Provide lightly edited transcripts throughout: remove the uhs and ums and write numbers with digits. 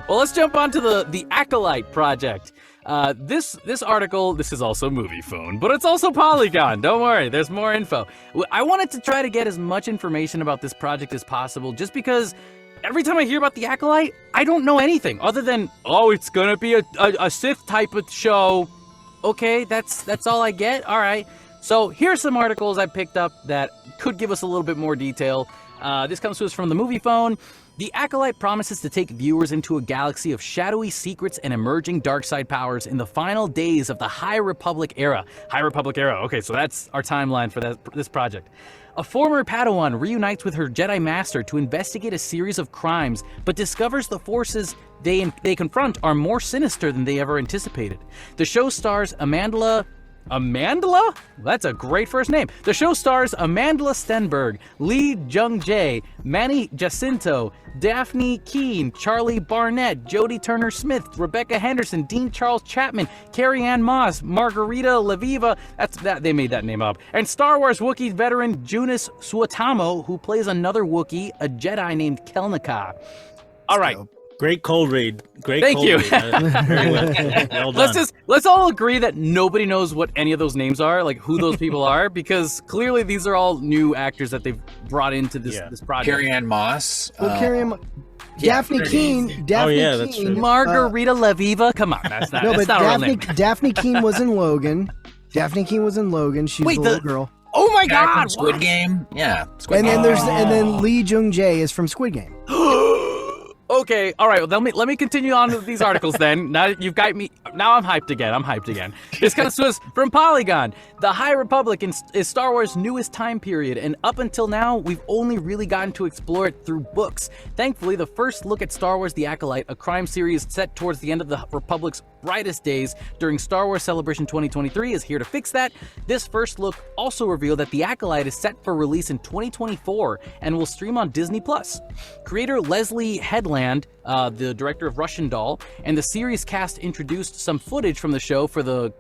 Well, let's jump on to the Acolyte project. This article, this is also Movie Phone, but it's also Polygon. Don't worry, there's more info. I wanted to try to get as much information about this project as possible, just because every time I hear about the Acolyte, I don't know anything other than, oh, it's gonna be a Sith type of show. Okay, that's all I get. All right. So here's some articles I picked up that could give us a little bit more detail. This comes to us from the Movie Phone. The Acolyte promises to take viewers into a galaxy of shadowy secrets and emerging dark side powers in the final days of the High Republic era. High Republic era. Okay, so that's our timeline for this project. A former Padawan reunites with her Jedi Master to investigate a series of crimes, but discovers the forces they confront are more sinister than they ever anticipated. The show stars Amandla? That's a great first name. The show stars Amandla Stenberg, Lee Jung-jae, Manny Jacinto, Daphne Keane, Charlie Barnett, Jodie Turner-Smith, Rebecca Henderson, Dean Charles Chapman, Carrie-Anne Moss, Margarita Leviva, they made that name up, and Star Wars Wookiee veteran Junis Suotamo, who plays another Wookiee, a Jedi named Kelnica. All right. Great cold read. Thank you. Very well done. Let's all agree that nobody knows what any of those names are, like who those people are, because clearly these are all new actors that they've brought into this project. Carrie-Anne Moss. Daphne Keane. That's Keane. right. Margarita Leviva. Come on, that's not a real name. Daphne Keane was in Logan. She's Wait, the little girl. Oh my Guy God! from Squid Game. Yeah. And then Lee Jung-jae is from Squid Game. Okay, all right. Well, let me continue on with these articles then. Now you've got me. Now I'm hyped again. This comes to us from Polygon. The High Republic is Star Wars' newest time period, and up until now, we've only really gotten to explore it through books. Thankfully, the first look at Star Wars: The Acolyte, a crime series set towards the end of the Republic's brightest days during Star Wars Celebration 2023, is here to fix that. This first look also revealed that The Acolyte is set for release in 2024 and will stream on Disney+. Creator Leslie Headland, the director of Russian Doll, and the series cast introduced some footage from the show for the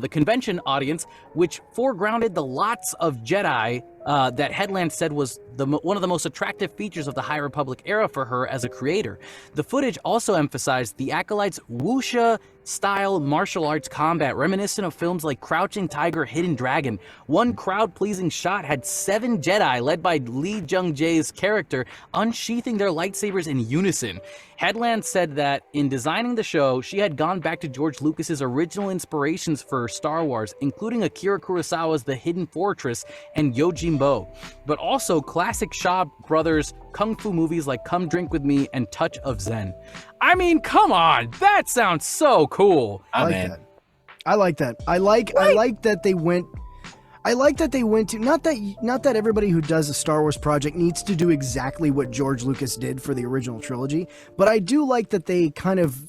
convention audience, which foregrounded the lots of Jedi that Headland said was one of the most attractive features of the High Republic era for her as a creator. The footage also emphasized the Acolyte's wuxia-style martial arts combat, reminiscent of films like Crouching Tiger, Hidden Dragon. One crowd-pleasing shot had 7 Jedi, led by Lee Jung-jae's character, unsheathing their lightsabers in unison. Headland said that in designing the show, she had gone back to George Lucas's original inspirations for Star Wars, including Akira Kurosawa's The Hidden Fortress and Yojimbo, but also classic Shaw Brothers kung fu movies like Come Drink With Me and Touch of Zen. I mean, come on, that sounds so cool. I like that. I like that they went. I like that they went to not that everybody who does a Star Wars project needs to do exactly what George Lucas did for the original trilogy, but I do like that they kind of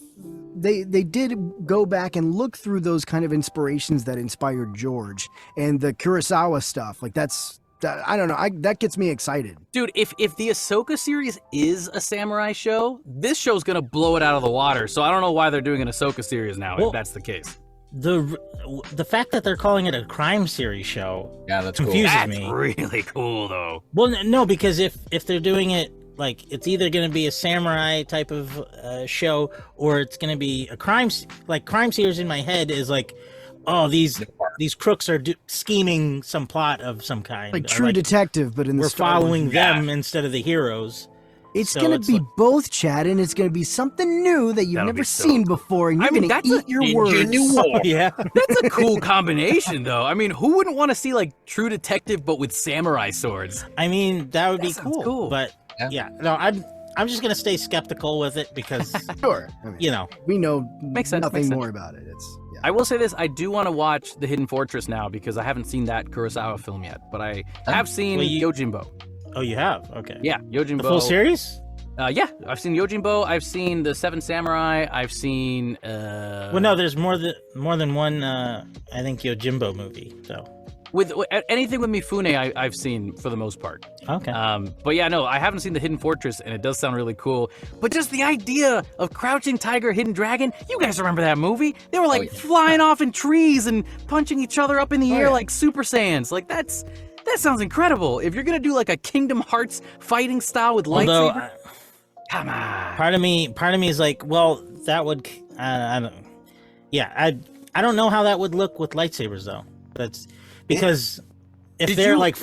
they did go back and look through those kind of inspirations that inspired George and the Kurosawa stuff. Like I don't know. That gets me excited. Dude, if the Ahsoka series is a samurai show, this show's gonna blow it out of the water. So I don't know why they're doing an Ahsoka series now, if that's the case. The fact that they're calling it a crime series show that's confuses cool. me. That's really cool, though. Well, no, because if they're doing it, like, it's either going to be a samurai type of show, or it's going to be a crime series. In my head is like, oh, these crooks are scheming some plot of some kind, like True Detective, but in the we're Star Wars following them instead of the heroes. It's going to be both, Chad, and it's going to be something new that you've never seen before, and you're going to eat your words. Yeah. That's a cool combination, though. I mean, who wouldn't want to see, like, True Detective, but with samurai swords? I mean, that would be cool. But, I'm just going to stay skeptical with it because, sure. I mean, we know nothing more about it. I will say this, I do want to watch The Hidden Fortress now because I haven't seen that Kurosawa film yet, but I have seen Yojimbo. Oh, you have? Okay. Yeah, Yojimbo. The full series? Yeah, I've seen Yojimbo. I've seen The Seven Samurai. I've seen. Well, no, there's more than one. I think Yojimbo movie. So. With anything with Mifune, I've seen for the most part. Okay. But yeah, no, I haven't seen The Hidden Fortress, and it does sound really cool. But just the idea of Crouching Tiger, Hidden Dragon, you guys remember that movie? They were like flying off in trees and punching each other up in the air like Super Saiyans. Like that sounds incredible. If you're gonna do like a Kingdom Hearts fighting style with lightsabers. Come on. Part of me is like, well, that would, I don't, yeah, I don't know how that would look with lightsabers though. That's because if Did they're you- like,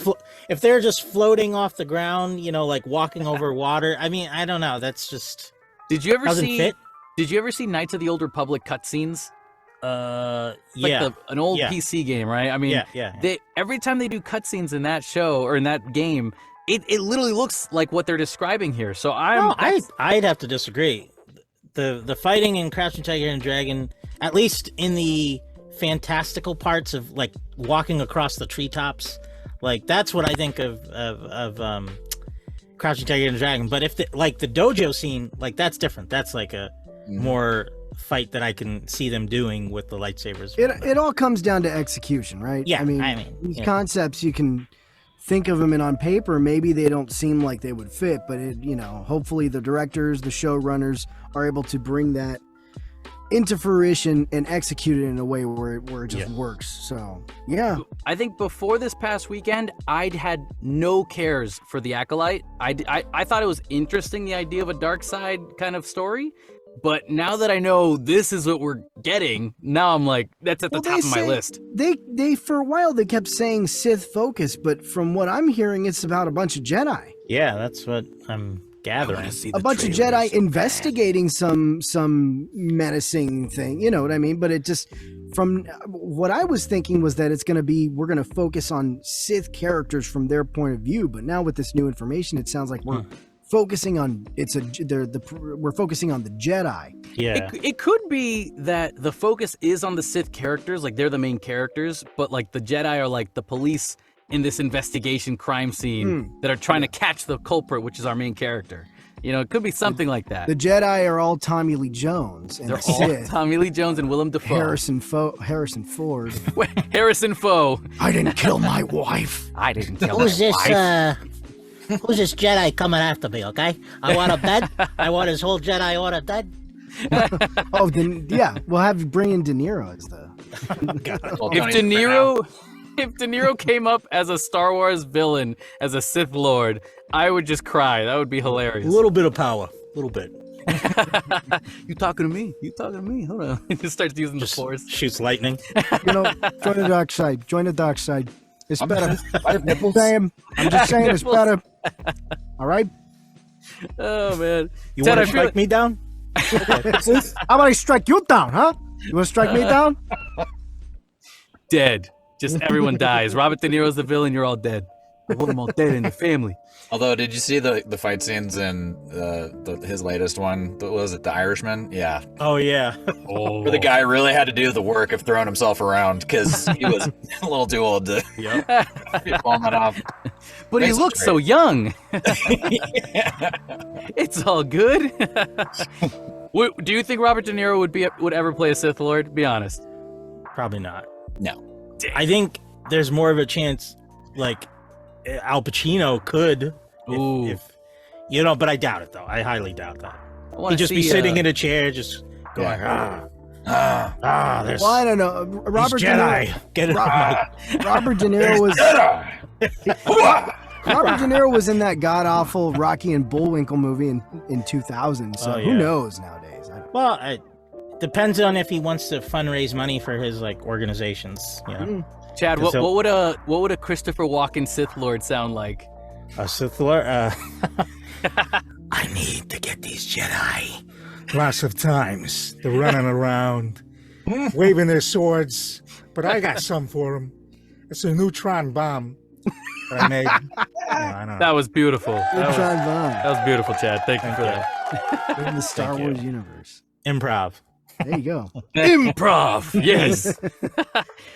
if they're just floating off the ground, you know, like walking over water. I mean, I don't know. That's just Did you ever doesn't see? fit. Did you ever see Knights of the Old Republic cutscenes? Yeah, An old Yeah. PC game, right? I mean, yeah. they every time they do cutscenes in that show or in that game, it literally looks like what they're describing here. So I'd have to disagree. The fighting in Crouching Tiger and Dragon, at least in the fantastical parts of like walking across the treetops, like that's what I think of Crouching Tiger and Dragon. But if the dojo scene, like that's different. That's like a more fight that I can see them doing with the lightsabers. It all comes down to execution, right? Yeah, I mean these concepts, you can think of them, and on paper maybe they don't seem like they would fit, but hopefully the directors, the showrunners are able to bring that into fruition and execute it in a way where it just works. So yeah, I think before this past weekend, I'd had no cares for the Acolyte. I thought it was interesting, the idea of a dark side kind of story. But now that I know this is what we're getting, now I'm like, that's at the top of my list. They for a while they kept saying Sith focus, but from what I'm hearing, it's about a bunch of Jedi. Yeah, that's what I'm gathering. A bunch of Jedi investigating some menacing thing. You know what I mean? But it just, from what I was thinking was that we're going to focus on Sith characters from their point of view. But now with this new information, it sounds like we're focusing on we're focusing on the Jedi. Yeah, it could be that the focus is on the Sith characters, like they're the main characters, but like the Jedi are like the police in this investigation crime scene that are trying to catch the culprit, which is our main character. It could be something like that. The Jedi are all Tommy Lee Jones, and They're the all Sith, Tommy Lee Jones and Willem Dafoe. Harrison Ford. Harrison Foe. I didn't kill my wife. I didn't kill Who's my this? wife. Who's this Jedi coming after me? Okay, I want him dead. I want his whole Jedi order dead. Oh, then yeah, we'll bring in De Niro as the. If De Niro came up as a Star Wars villain, as a Sith Lord, I would just cry. That would be hilarious. A little bit of power, a little bit. You talking to me? Hold on. He just starts using the Force. Shoots lightning. Join the dark side. Join the dark side. It's better. I'm just saying it's better. All right. Oh man. You Ted, want I to feel strike me down? How about I strike you down, huh? You want to strike me down? Dead. Just everyone dies. Robert De Niro's the villain. You're all dead. I want them all dead in the family. Although, did you see the fight scenes in his latest one? What was it, The Irishman? Yeah. Oh yeah. Where the guy really had to do the work of throwing himself around because he was a little too old to be pulling that off. But he Makes it looks great. so young. It's all good. Do you think Robert De Niro would ever play a Sith Lord? Be honest. Probably not. No. I think there's more of a chance, like Al Pacino could. Ooh. If but I doubt it though. I highly doubt that. I wanna He'd just be see, sitting in a chair, just going, there's Well, I don't know. Robert De Jedi. Niro. Get it. Robert De Niro was. Robert De Niro was in that god awful Rocky and Bullwinkle movie in 2000. So who knows nowadays? Well, it depends on if he wants to fundraise money for his organizations. Chad, So- what would a Christopher Walken Sith Lord sound like? A Sith Lord. I need to get these Jedi. Lots of times they're running around, waving their swords, but I got some for them. It's a neutron bomb that I made. I don't know. That was beautiful. Neutron bomb That was beautiful, Chad. Thank you for that. in the Star Wars universe. Improv. There you go. Improv. Yes.